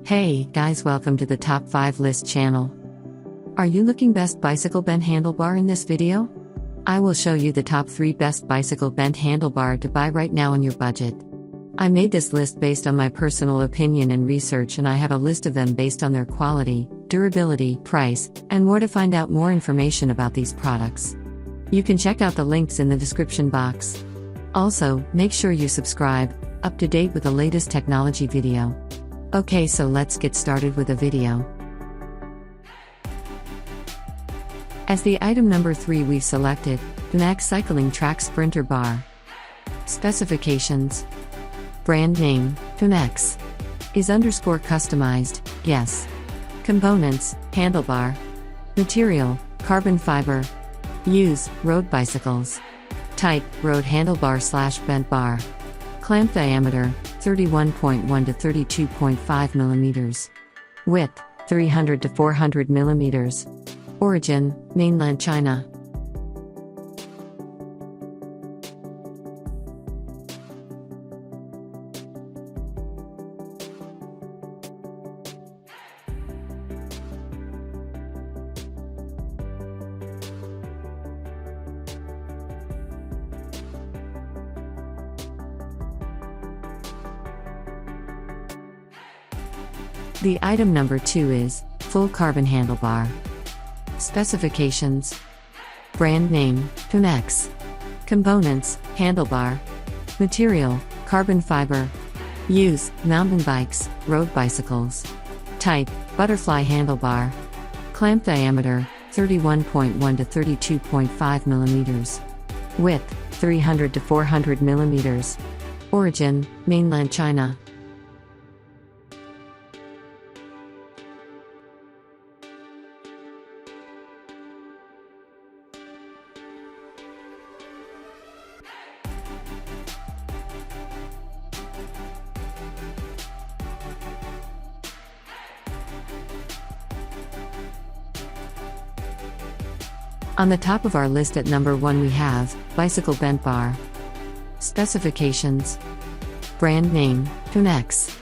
Hey guys, welcome to the Top 5 List channel. Are you looking best bicycle bent handlebar in this video? I will show you the top 3 best bicycle bent handlebar to buy right now on your budget. I made this list based on my personal opinion and research, and I have a list of them based on their quality, durability, price, and more. To find out more information about these products, you can check out the links in the description box. Also, make sure you subscribe, up to date with the latest technology video. Okay, so let's get started with the video. As the item number 3 we've selected, the Max Cycling Track Sprinter Bar. Specifications. Brand name, Phoenix. Is _ customized, yes. Components, handlebar. Material, carbon fiber. Use, road bicycles. Type, road handlebar / bent bar. Clamp diameter, 31.1 to 32.5 mm. Width, 300 to 400 mm. Origin, mainland China. The item number 2 is full carbon handlebar. Specifications. Brand name, Phoenix. Components, handlebar. Material, carbon fiber. Use, mountain bikes, road bicycles. Type, butterfly handlebar. Clamp diameter, 31.1 to 32.5 mm. Width, 300 to 400 mm. Origin, mainland China. On the top of our list at number 1 we have bicycle bent bar. Specifications. Brand name, Phoenix.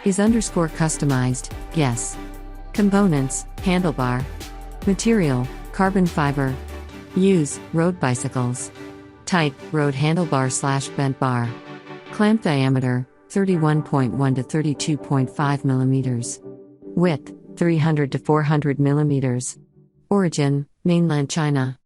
Is _ customized, yes. Components, handlebar. Material, carbon fiber. Use, road bicycles. Type, road handlebar / bent bar. Clamp diameter, 31.1 to 32.5 mm. Width, 300 to 400 mm. Origin, mainland China.